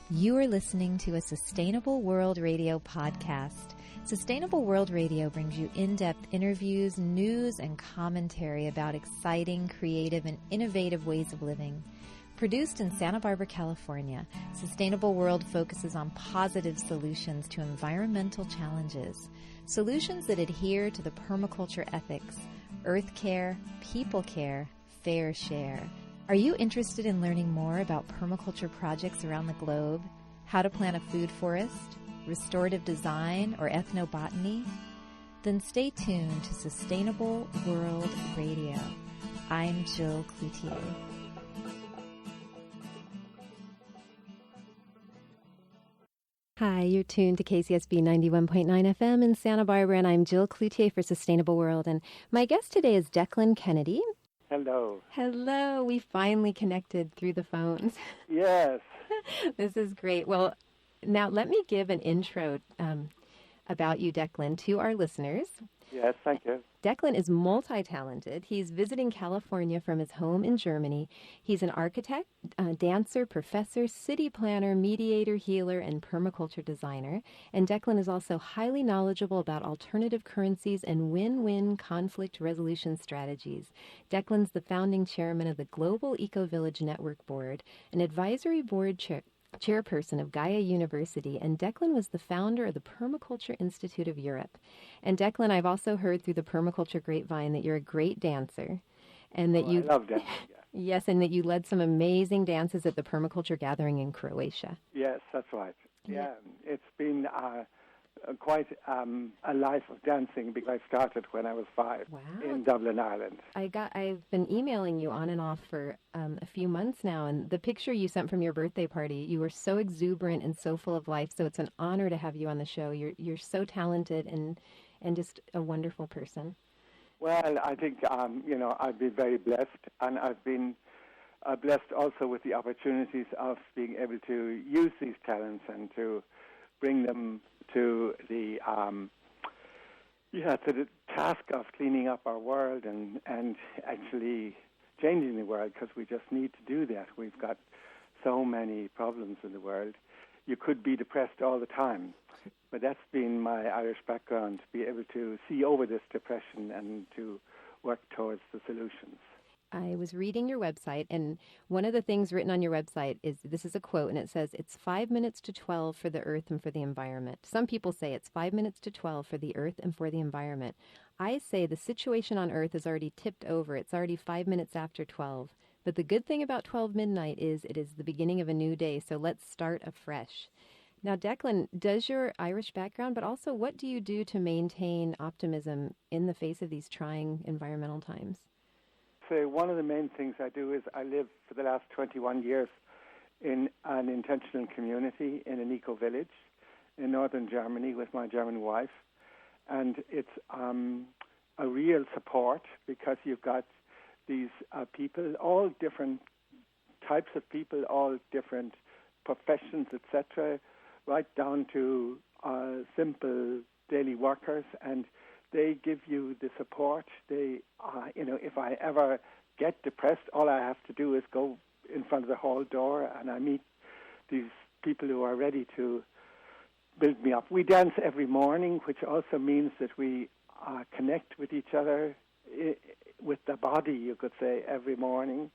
You are listening to a Sustainable World Radio podcast. Sustainable World Radio brings you in-depth interviews, news, and commentary about exciting, creative, and innovative ways of living. Produced in Santa Barbara, California, Sustainable World focuses on positive solutions to environmental challenges, solutions that adhere to the permaculture ethics, earth care, people care, fair share. Are you interested in learning more about permaculture projects around the globe, how to plant a food forest, restorative design, or ethnobotany? Then stay tuned to Sustainable World Radio. I'm Jill Cloutier. Hi, you're tuned to KCSB 91.9 FM in Santa Barbara, and I'm Jill Cloutier for Sustainable World. And my guest today is Declan Kennedy. Hello. Hello. We finally connected through the phones. Yes. This is great. Well, now let me give an intro about you, Declan, to our listeners. Yes, thank you. Declan is multi-talented. He's visiting California from his home in Germany. He's an architect, dancer, professor, city planner, mediator, healer, and permaculture designer. And Declan is also highly knowledgeable about alternative currencies and win-win conflict resolution strategies. Declan's the founding chairman of the Global Eco-Village Network Board, an advisory board chairperson of Gaia University, and Declan was the founder of the Permaculture Institute of Europe. And Declan, I've also heard through the permaculture grapevine that you're a great dancer, and that I love dancing. Yeah. Yes, and that you led some amazing dances at the permaculture gathering in Croatia. Yes, that's right. Yeah, it's been quite a life of dancing because I started when I was 5 in Dublin, Ireland. I've been emailing you on and off for a few months now, and the picture you sent from your birthday party, you were so exuberant and so full of life. So it's an honor to have you on the show. You're so talented and just a wonderful person. Well, I think I've been very blessed, and I've been blessed also with the opportunities of being able to use these talents and to bring them to the task of cleaning up our world and actually changing the world, because we just need to do that. We've got so many problems in the world. You could be depressed all the time, but that's been my Irish background, to be able to see over this depression and to work towards the solutions. I was reading your website, and one of the things written on your website is, this is a quote, and it says, "It's 5 minutes to 12 for the earth and for the environment." Some people say it's 5 minutes to 12 for the earth and for the environment. I say the situation on earth is already tipped over. It's already 5 minutes after 12. But the good thing about 12 midnight is it is the beginning of a new day, so let's start afresh. Now, Declan, does your Irish background, but also what do you do to maintain optimism in the face of these trying environmental times? So one of the main things I do is I live for the last 21 years in an intentional community in an eco-village in northern Germany with my German wife. And it's a real support, because you've got these people, all different types of people, all different professions, etc., right down to simple daily workers, and they give you the support. They, if I ever get depressed, all I have to do is go in front of the hall door, and I meet these people who are ready to build me up. We dance every morning, which also means that we connect with each other with the body, you could say, every morning.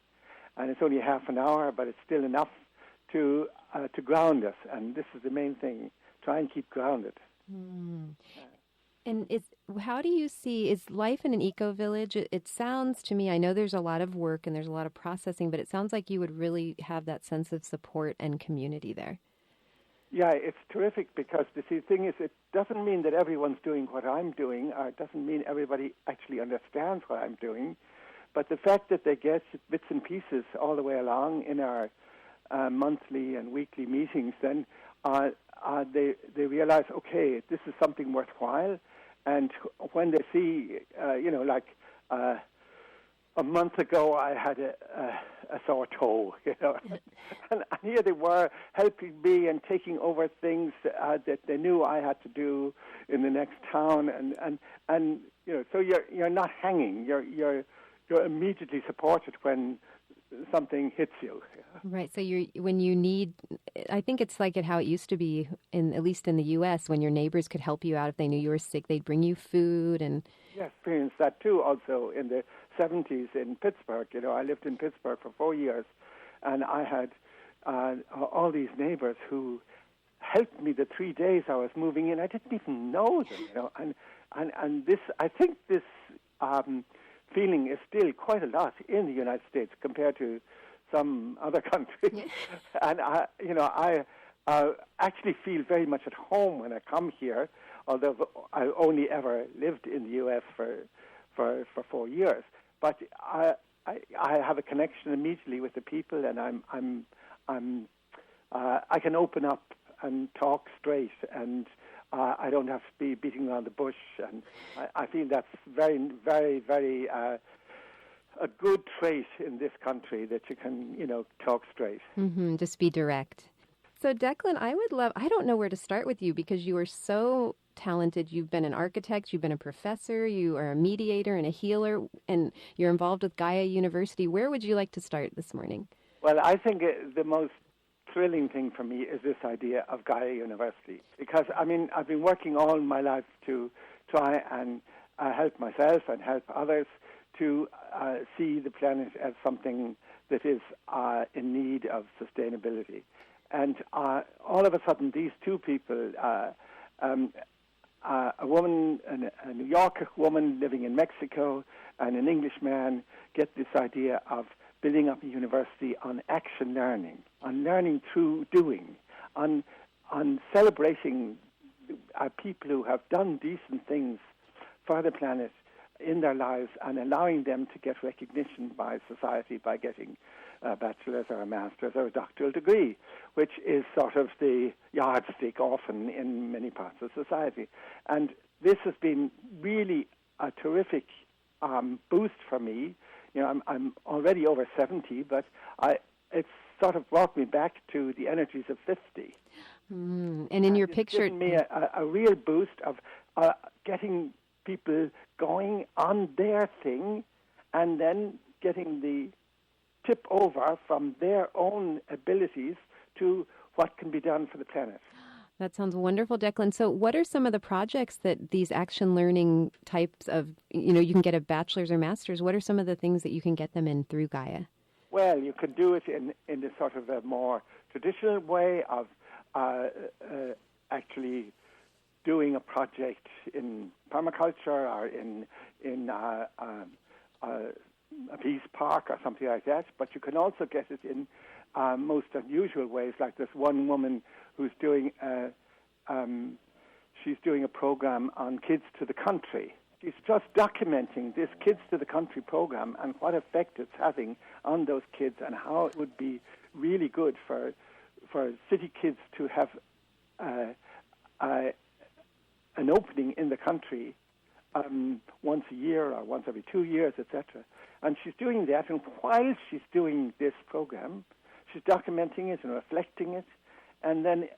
And it's only half an hour, but it's still enough to ground us. And this is the main thing: try and keep grounded. Mm. And how do you see, is life in an eco-village? It sounds to me, I know there's a lot of work and there's a lot of processing, but it sounds like you would really have that sense of support and community there. Yeah, it's terrific, because the thing is, it doesn't mean that everyone's doing what I'm doing, or it doesn't mean everybody actually understands what I'm doing, but the fact that they get bits and pieces all the way along in our monthly and weekly meetings, then they realize, okay, this is something worthwhile. And when they see, a month ago I had a sore toe, and here they were helping me and taking over things that they knew I had to do in the next town, and so you're not hanging. You're immediately supported when something hits you. Right. So when you need, I think it's like how it used to be, at least in the U.S., when your neighbors could help you out if they knew you were sick, they'd bring you food and. Yes, experienced that too. Also in the 70s in Pittsburgh. I lived in Pittsburgh for 4 years, and I had all these neighbors who helped me the 3 days I was moving in. I didn't even know them. And this, I think this feeling is still quite a lot in the United States compared to some other countries. Yeah. And I actually feel very much at home when I come here, although I only ever lived in the U.S. for 4 years. But I have a connection immediately with the people, and I can open up and talk straight, and I don't have to be beating around the bush. And I feel that's very, very, very a good trait in this country, that you can, talk straight. Mm-hmm, just be direct. So Declan, I don't know where to start with you because you are so talented. You've been an architect, you've been a professor, you are a mediator and a healer, and you're involved with Gaia University. Where would you like to start this morning? Well, I think the most thrilling thing for me is this idea of Gaia University, because, I've been working all my life to try and help myself and help others to see the planet as something that is in need of sustainability. And all of a sudden, these two people, a woman, a New York woman living in Mexico, and an Englishman, get this idea of building up a university on action learning, on learning through doing, on celebrating people who have done decent things for the planet in their lives, and allowing them to get recognition by society by getting a bachelor's or a master's or a doctoral degree, which is sort of the yardstick often in many parts of society. And this has been really a terrific boost for me. I'm already over 70, but it's sort of brought me back to the energies of 50. And in your picture, given me a real boost of getting people going on their thing, and then getting the tip over from their own abilities to what can be done for the planet. That sounds wonderful, Declan. So what are some of the projects that these action learning types of, you can get a bachelor's or master's, what are some of the things that you can get them in through Gaia? Well, you can do it in a sort of a more traditional way of actually doing a project in permaculture or in a peace park or something like that. But you can also get it in most unusual ways, like this one woman who's doing she's doing a program on Kids to the Country. She's just documenting this Kids to the Country program and what effect it's having on those kids, and how it would be really good for city kids to have an opening in the country once a year or once every 2 years, etc. And she's doing that, and while she's doing this program, she's documenting it and reflecting it, and then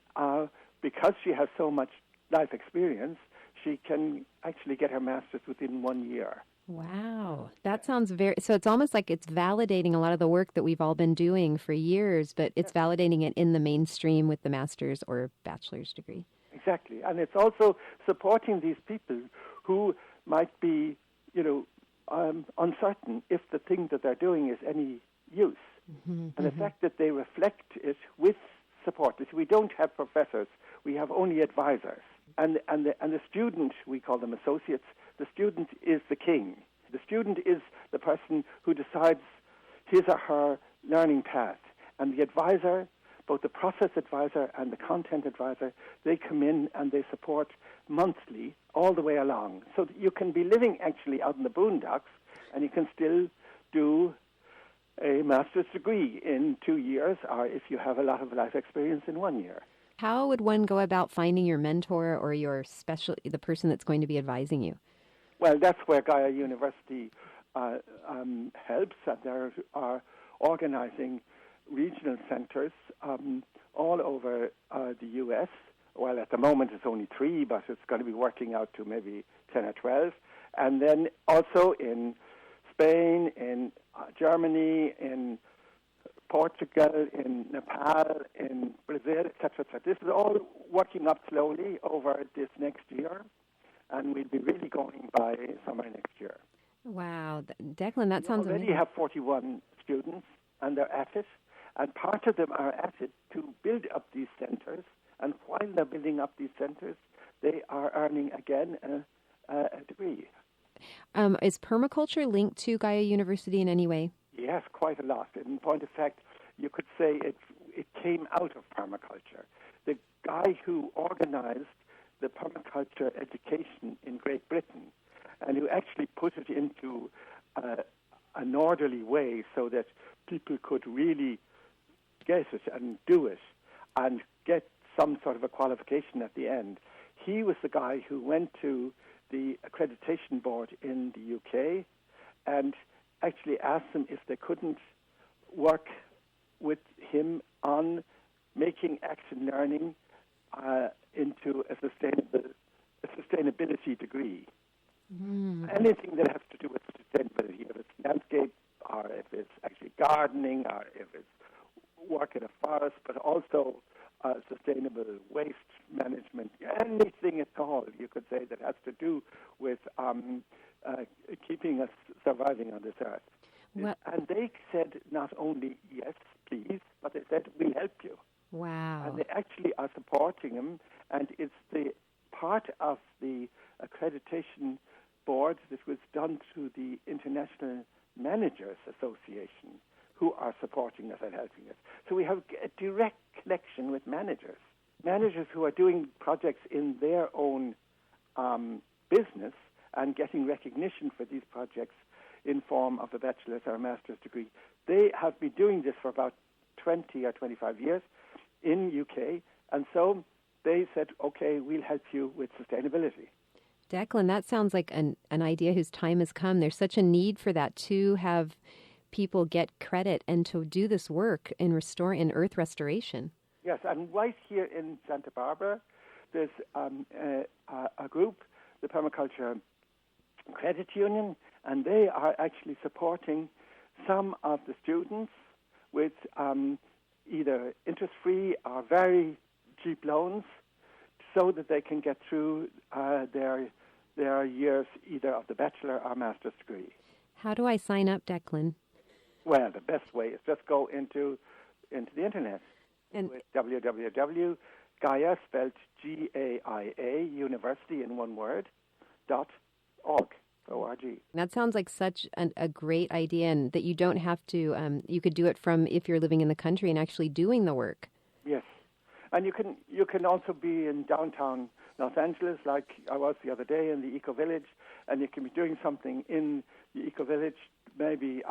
because she has so much life experience, she can actually get her master's within 1 year. Wow. That sounds so it's almost like it's validating a lot of the work that we've all been doing for years, but it's validating it in the mainstream with the master's or bachelor's degree. Exactly. And it's also supporting these people who might be, uncertain if the thing that they're doing is any use. Mm-hmm, and the fact that they reflect it with support. We don't have professors. We have only advisors. And the student, we call them associates, the student is the king. The student is the person who decides his or her learning path. And the advisor, both the process advisor and the content advisor, they come in and they support monthly all the way along. So that you can be living actually out in the boondocks, and you can still do a master's degree in 2 years, or if you have a lot of life experience, in 1 year. How would one go about finding your mentor or the person that's going to be advising you? Well, that's where Gaia University helps, and they are organizing regional centers all over the U.S. Well, at the moment it's only 3, but it's going to be working out to maybe 10 or 12. And then also in Spain, in Germany, in Portugal, in Nepal, in Brazil, etc., etc. This is all working up slowly over this next year, and we'll be really going by summer next year. Wow. Declan, that sounds amazing. We already have 41 students, and they're at it, and part of them are at it to build up these centres, and while they're building up these centres, they are earning, again, a degree. Is permaculture linked to Gaia University in any way? Yes, quite a lot. In point of fact, you could say it came out of permaculture. The guy who organized the permaculture education in Great Britain and who actually put it into an orderly way so that people could really get it and do it and get some sort of a qualification at the end. He was the guy who went to the accreditation board in the UK and actually asked them if they couldn't work with him on making action learning into a sustainability degree. Anything that has to do with sustainability, if it's landscape or if it's actually gardening or if it's work in a forest, but also sustainable waste management, anything at all, you could say, that has to do with keeping us surviving on this earth. Well, and they said not only yes, please, but they said, we'll help you. Wow. And they actually are supporting him, and it's the part of the accreditation board that was done through the International Managers Association, who are supporting us and helping us. So we have a direct connection with managers who are doing projects in their own business and getting recognition for these projects in form of a bachelor's or a master's degree. They have been doing this for about 20 or 25 years in UK, and so they said, okay, we'll help you with sustainability. Declan, that sounds like an idea whose time has come. There's such a need for that, to have people get credit and to do this work in earth restoration. Yes, and right here in Santa Barbara, there's a group, the Permaculture Credit Union, and they are actually supporting some of the students with either interest-free or very cheap loans so that they can get through their years either of the bachelor or master's degree. How do I sign up, Declan? Well, the best way is just go into the internet with www.Gaia, spelled Gaia, university in one word, .org. O-R-G. That sounds like such a great idea, and that you don't have to, you could do it from if you're living in the country and actually doing the work. Yes. And you can also be in downtown Los Angeles, like I was the other day in the Eco Village, and you can be doing something in the Eco Village, maybe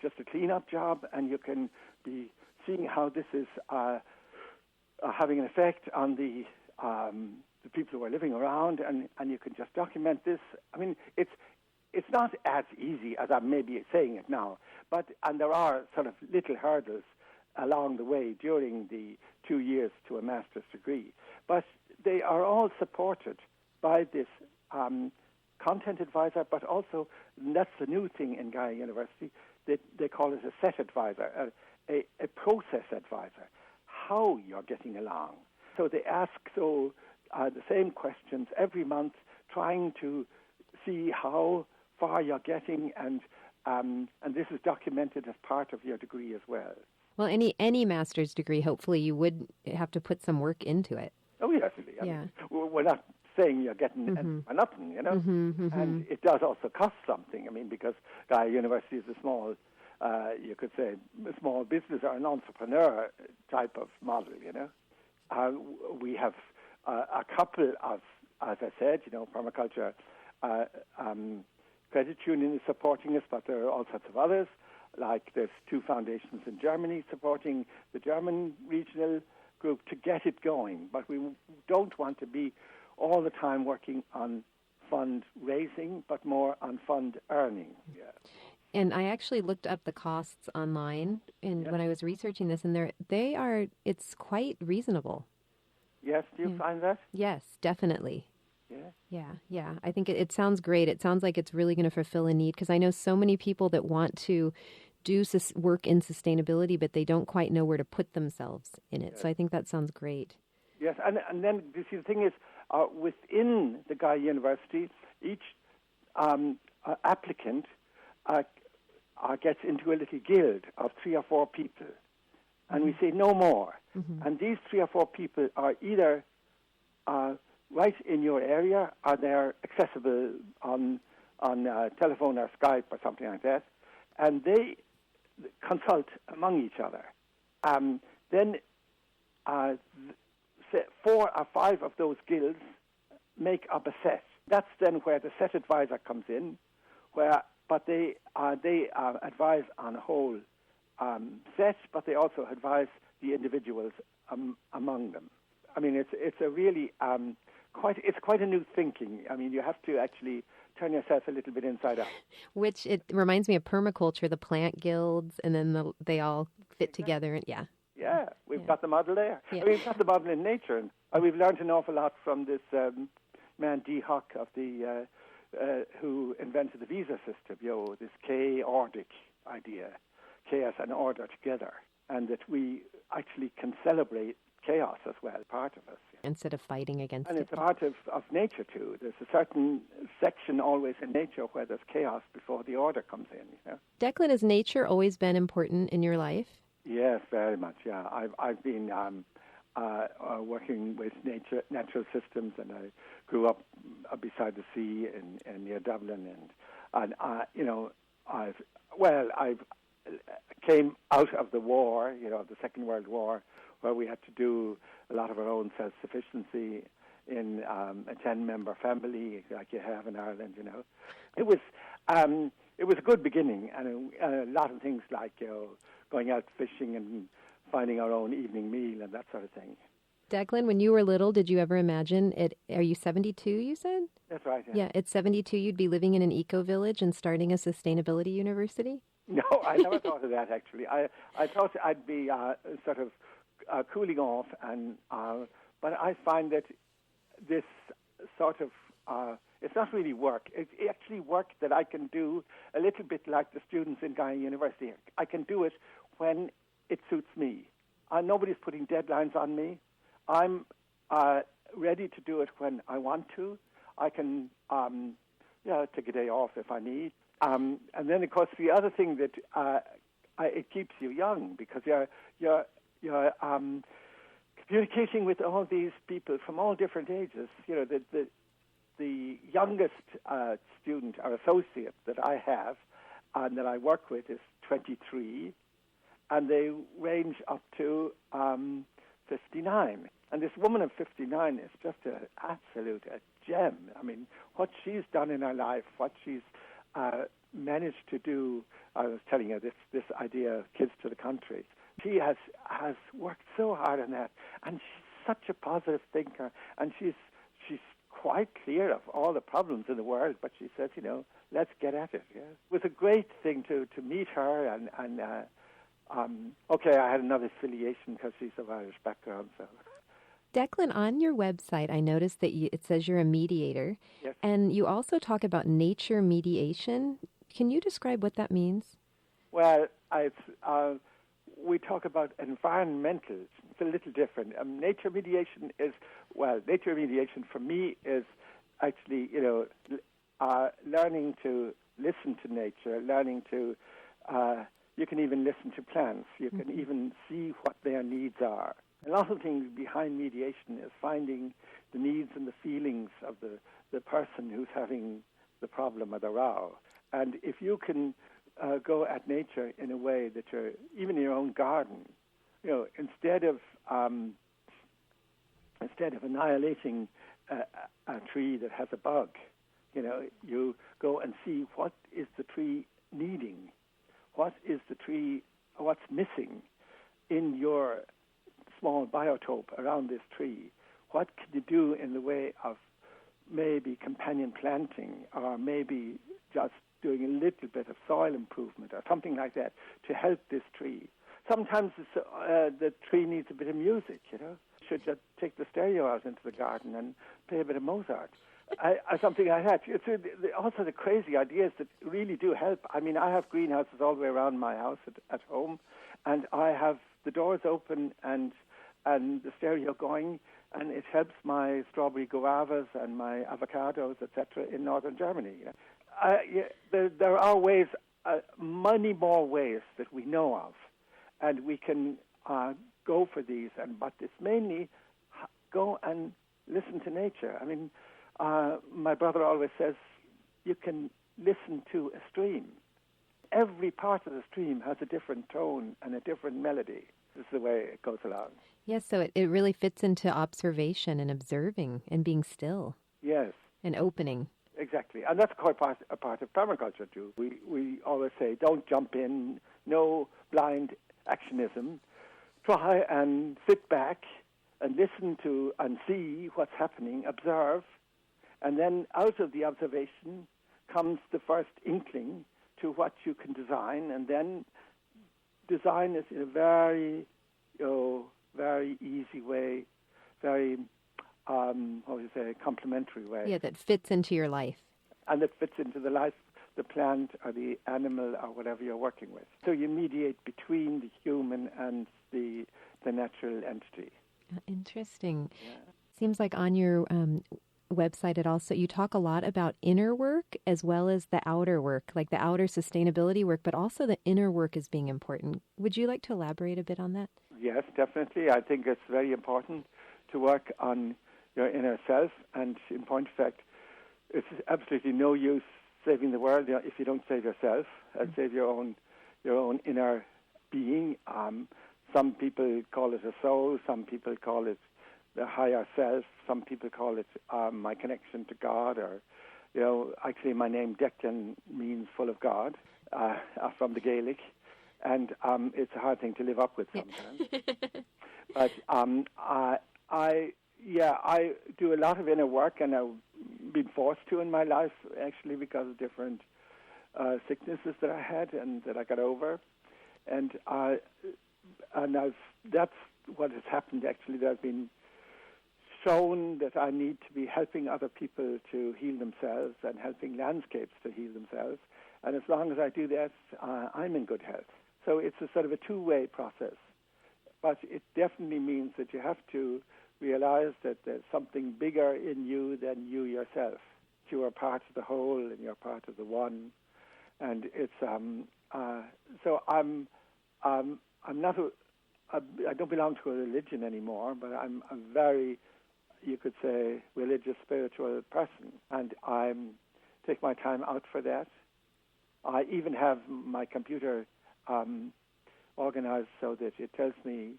just a cleanup job, and you can be seeing how this is having an effect on the people who are living around, and you can just document this. I mean, it's not as easy as I'm maybe saying it now, and there are sort of little hurdles along the way during the 2 years to a master's degree, but they are all supported by this content advisor, but also, and that's the new thing in Gaia University, they call it a set advisor, a process advisor, how you're getting along. So they ask the same questions every month, trying to see how far you're getting, and this is documented as part of your degree as well. Well, any master's degree, hopefully you would have to put some work into it. Oh, yes. I mean, we're not saying you're getting for nothing, you know. And it does also cost something. I mean, because Gaia University is a small, you could say, a small business or an entrepreneur type of model, you know. We have a couple of, as I said, you know, Permaculture Credit Union is supporting us, but there are all sorts of others. Like there's 2 foundations in Germany supporting the German regional group to get it going. But we don't want to be all the time working on fund raising, but more on fund earning. Yeah. And I actually looked up the costs online when I was researching this, and it's quite reasonable. Yes, do you find that? Yes, definitely. Yeah. I think it sounds great. It sounds like it's really going to fulfill a need, because I know so many people that want to do work in sustainability, but they don't quite know where to put themselves in it. Yes. So I think that sounds great. Yes, and then you see the thing is, within the Gaia University, each applicant gets into a little guild of 3 or 4 people, and we say no more. Mm-hmm. And these 3 or 4 people are either right in your area, or they're accessible on telephone or Skype or something like that, and they consult among each other. Then 4 or 5 of those guilds make up a set. That's then where the set advisor comes in, but they advise on a whole set, but they also advise the individuals among them. I mean, it's a really quite a new thinking. I mean, you have to actually turn yourself a little bit inside out. Which it reminds me of permaculture, the plant guilds, and then they all fit together. And Yeah, we've got the model there. Yeah. I mean, we've got the model in nature. And we've learned an awful lot from this man, D. Hock, of the who invented the visa system, this chaotic idea, chaos and order together, and that we actually can celebrate chaos as well, part of us. Instead of fighting against it. And it's a part of nature, too. There's a certain section always in nature where there's chaos before the order comes in. Declan, has nature always been important in your life? Yes, very much, yeah. I've been working with natural systems, and I grew up beside the sea in near Dublin, and I came out of the war, the Second World War, where we had to do a lot of our own self-sufficiency in a 10-member family like you have in Ireland. It was a good beginning, and a lot of things like going out fishing and finding our own evening meal and that sort of thing. Declan, when you were little, did you ever imagine it? Are you 72, you said? That's right, yeah. Yeah, at 72, you'd be living in an eco-village and starting a sustainability university? No, I never thought of that, actually. I thought I'd be sort of cooling off, but I find that this sort of, it's not really work. It's actually work that I can do a little bit like the students in Gaia University. I can do it when it suits me. Nobody's putting deadlines on me. I'm ready to do it when I want to. I can take a day off if I need. And then, of course, the other thing that it keeps you young, because you're communicating with all these people from all different ages. The youngest student or associate that I have and that I work with is 23, and they range up to 59. And this woman of 59 is just an absolute gem. I mean, what she's done in her life, what she's managed to do. I was telling you this idea of kids to the country. She has worked so hard on that, and she's such a positive thinker, and she's quite clear of all the problems in the world, but she says, let's get at it. Yeah? It was a great thing to meet her, and I had another affiliation because she's of Irish background, so. Declan, on your website, I noticed that it says you're a mediator, yes. And you also talk about nature mediation. Can you describe what that means? Well, we talk about environmental. It's a little different. Nature mediation for me is actually, learning to listen to nature, learning to, you can even listen to plants. You can even see what their needs are. A lot of things behind mediation is finding the needs and the feelings of the person who's having the problem or the row. And if you can go at nature in a way that you're, even in your own garden, instead of annihilating a tree that has a bug, you go and see what is the tree needing, what's missing in your small biotope around this tree. What can you do in the way of maybe companion planting, or maybe just doing a little bit of soil improvement or something like that to help this tree? Sometimes the tree needs a bit of music, You should just take the stereo out into the garden and play a bit of Mozart. something I had. It's also the crazy ideas that really do help. I mean, I have greenhouses all the way around my house at home, and I have the doors open and the stereo going, and it helps my strawberry guavas and my avocados, etc., in northern Germany. There are ways, many more ways that we know of, and we can go for these. But it's mainly go and listen to nature. I mean, my brother always says you can listen to a stream. Every part of the stream has a different tone and a different melody. This is the way it goes along. Yes, so it really fits into observation and observing and being still. Yes. And opening. Exactly. And that's a part of permaculture, too. We always say, don't jump in, no blind actionism. Try and sit back and listen to and see what's happening, observe, and then out of the observation comes the first inkling to what you can design, and then design is in a very easy way, very, complementary way. Yeah, that fits into your life. And that fits into the life, the plant or the animal or whatever you're working with. So you mediate between the human and the natural entity. Interesting. Yeah. Seems like on your website you talk a lot about inner work as well as the outer work, like the outer sustainability work, but also the inner work is being important. Would you like to elaborate a bit on that? Yes, definitely. I think it's very important to work on your inner self, and in point of fact, it's absolutely no use saving the world if you don't save yourself and save your own inner being. Some people call it a soul, some people call it the higher self, some people call it my connection to God, or, actually my name Declan means full of God, from the Gaelic, and it's a hard thing to live up with sometimes. But I do a lot of inner work, and I've been forced to in my life, actually, because of different sicknesses that I had and that I got over. And that's what has happened, actually. That I've been shown that I need to be helping other people to heal themselves and helping landscapes to heal themselves. And as long as I do that, I'm in good health. So it's a sort of a two-way process. But it definitely means that you have to realize that there's something bigger in you than you yourself. You are part of the whole and you're part of the one. And it's so I'm not I don't belong to a religion anymore, but I'm a very, you could say, religious, spiritual person, and I take my time out for that. I even have my computer organized so that it tells me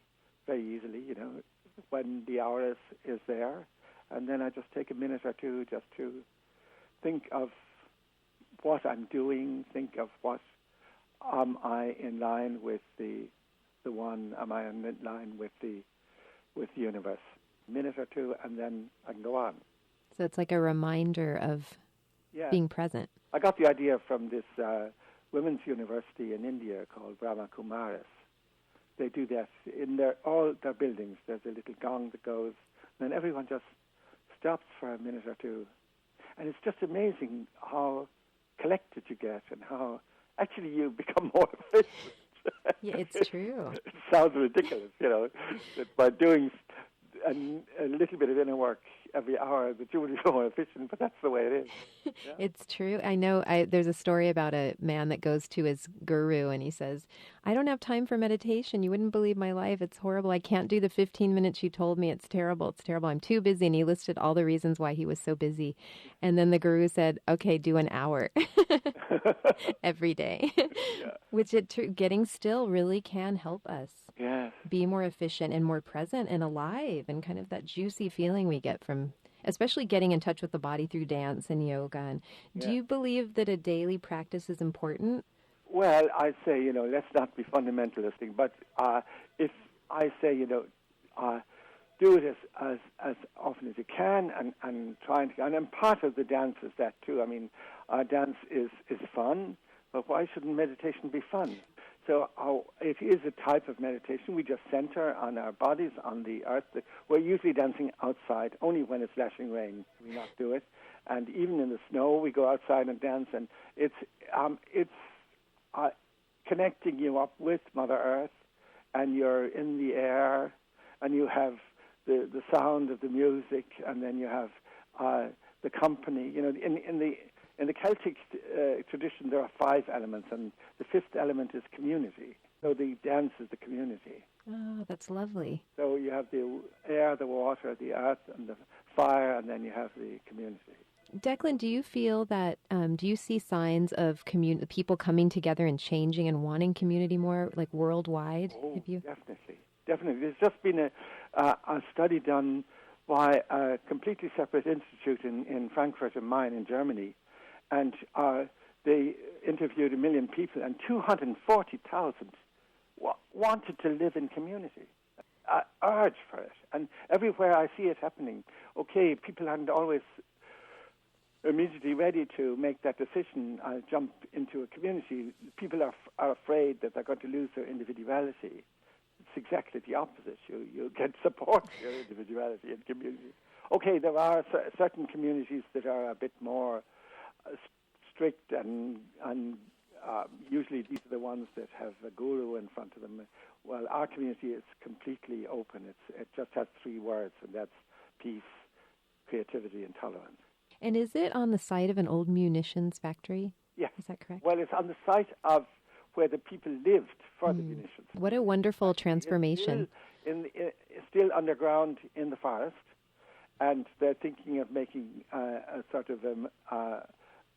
very easily, when the hour is there, and then I just take a minute or two just to think of what I'm doing, think of what am I in line with the one, am I in line with the universe. A minute or two, and then I can go on. So it's like a reminder of being present. I got the idea from this women's university in India called Brahma Kumaris. They do that in all their buildings. There's a little gong that goes, and then everyone just stops for a minute or two. And it's just amazing how collected you get and how actually you become more efficient. Yeah, it's true. It sounds ridiculous, that by doing a little bit of inner work every hour, that you will be more efficient, but that's the way it is. Yeah. It's true. I know there's a story about a man that goes to his guru and he says, I don't have time for meditation. You wouldn't believe my life. It's horrible. I can't do the 15 minutes you told me. It's terrible. It's terrible. I'm too busy. And he listed all the reasons why he was so busy. And then the guru said, okay, do an hour every day. Yeah. Which getting still really can help us. Yes. Be more efficient and more present and alive, and kind of that juicy feeling we get from, especially getting in touch with the body through dance and yoga. And do you believe that a daily practice is important? Well, I say, let's not be fundamentalistic, but if I say, do it as often as you can, and trying to, and part of the dance is that too. I mean, dance is fun, but why shouldn't meditation be fun? So it is a type of meditation. We just center on our bodies, on the earth. We're usually dancing outside. Only when it's lashing rain we not do it. And even in the snow, we go outside and dance. And it's connecting you up with Mother Earth, and you're in the air, and you have the sound of the music, and then you have the company. You know, in the Celtic tradition, there are 5 elements, and the 5th element is community. So the dance is the community. Oh, that's lovely. So you have the air, the water, the earth, and the fire, and then you have the community. Declan, do you feel that, do you see signs of people coming together and changing and wanting community more, like worldwide? Oh, definitely. There's just been a study done by a completely separate institute in Frankfurt am Main in Germany, and they interviewed 1 million people, and 240,000 wanted to live in community, urge for it. And everywhere I see it happening, okay, people aren't always immediately ready to make that decision, jump into a community. People are afraid that they're going to lose their individuality. It's exactly the opposite. You get support for your individuality in community. Okay, there are certain communities that are a bit more strict, and usually these are the ones that have a guru in front of them. Well, our community is completely open. It just has 3 words, and that's peace, creativity, and tolerance. And is it on the site of an old munitions factory? Yes. Is that correct? Well, it's on the site of where the people lived for the munitions. What a wonderful transformation. It's still underground in the forest, and they're thinking of making a sort of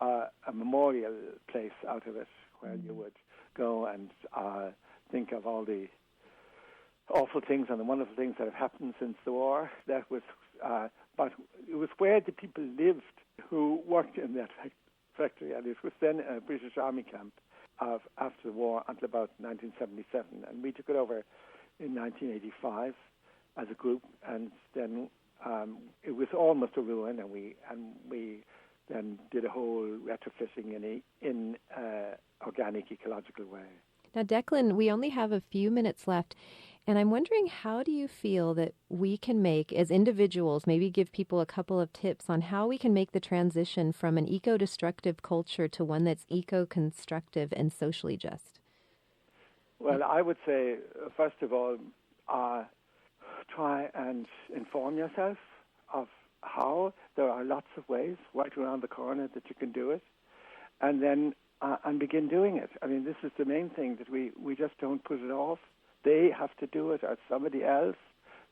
a memorial place out of it, where you would go and think of all the awful things and the wonderful things that have happened since the war. That was, but it was where the people lived who worked in that factory, and it was then a British Army camp after the war until about 1977, and we took it over in 1985 as a group, and then it was almost a ruin, and we then did a whole retrofitting in organic, ecological way. Now, Declan, we only have a few minutes left, and I'm wondering, how do you feel that we can make, as individuals, maybe give people a couple of tips on how we can make the transition from an eco-destructive culture to one that's eco-constructive and socially just? Well, I would say, first of all, try and inform yourself of how. There are lots of ways right around the corner that you can do it, and then and begin doing it. I mean, this is the main thing, that we just don't put it off. They have to do it, or somebody else.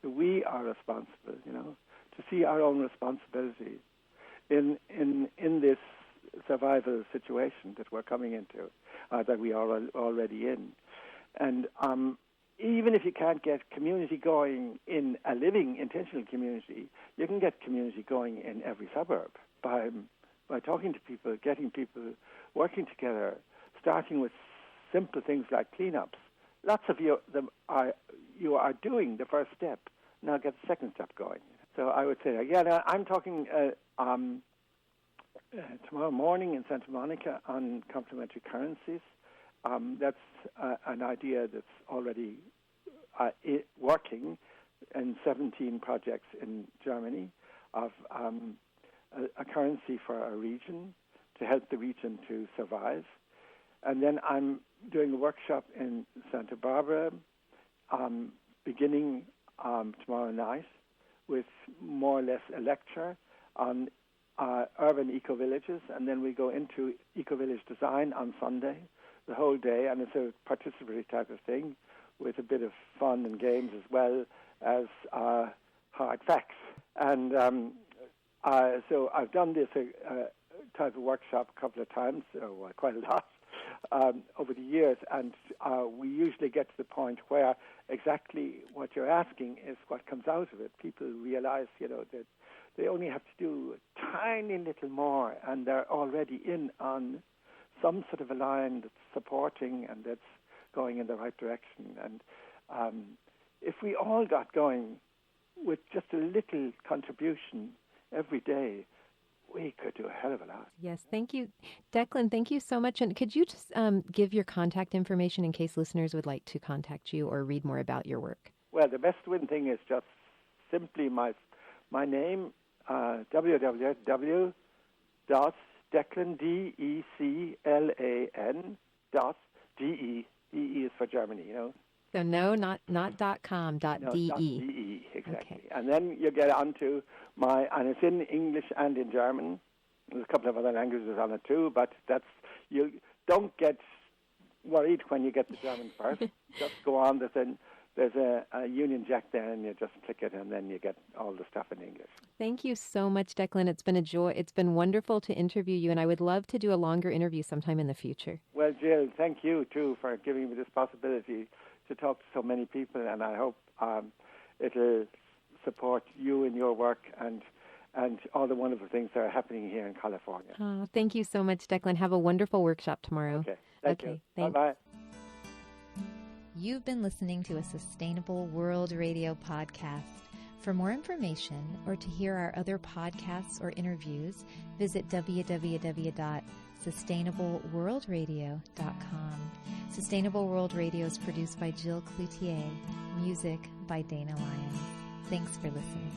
We are responsible, to see our own responsibility in this survival situation that we're coming into, that we are already in. And even if you can't get community going in a living, intentional community, you can get community going in every suburb by talking to people, getting people working together, starting with simple things like cleanups. Lots of you are doing the first step. Now get the second step going. So I would say, I'm talking tomorrow morning in Santa Monica on complementary currencies. That's an idea that's already working in 17 projects in Germany of a currency for a region to help the region to survive. And then I'm doing a workshop in Santa Barbara beginning tomorrow night with more or less a lecture on urban eco-villages, and then we go into eco-village design on Sunday, the whole day, and it's a participatory type of thing with a bit of fun and games as well as hard facts. And so I've done this type of workshop a couple of times, or quite a lot, over the years, and we usually get to the point where exactly what you're asking is what comes out of it. People realize, that they only have to do a tiny little more, and they're already in on some sort of a line that's supporting and that's going in the right direction. And if we all got going with just a little contribution every day, we could do a hell of a lot. Yes, thank you. Declan, thank you so much. And could you just give your contact information in case listeners would like to contact you or read more about your work? Well, the best thing is just simply my name, www.declan, DECLAN, .de is for Germany, you know. So no, not .com, .de. .de, exactly. Okay. And then you get onto and it's in English and in German. There's a couple of other languages on it too, but you don't get worried when you get the German first. Just go on. There's a Union Jack there, and you just click it, and then you get all the stuff in English. Thank you so much, Declan. It's been a joy. It's been wonderful to interview you, and I would love to do a longer interview sometime in the future. Well, Jill, thank you, too, for giving me this possibility to talk to so many people, and I hope it'll support you in your work and all the wonderful things that are happening here in California. Oh, thank you so much, Declan. Have a wonderful workshop tomorrow. Okay. Thank you. Thanks. Bye-bye. You've been listening to a Sustainable World Radio podcast. For more information or to hear our other podcasts or interviews, visit www.sustainableworldradio.com. Sustainable World Radio is produced by Jill Cloutier. Music by Dana Lyons. Thanks for listening.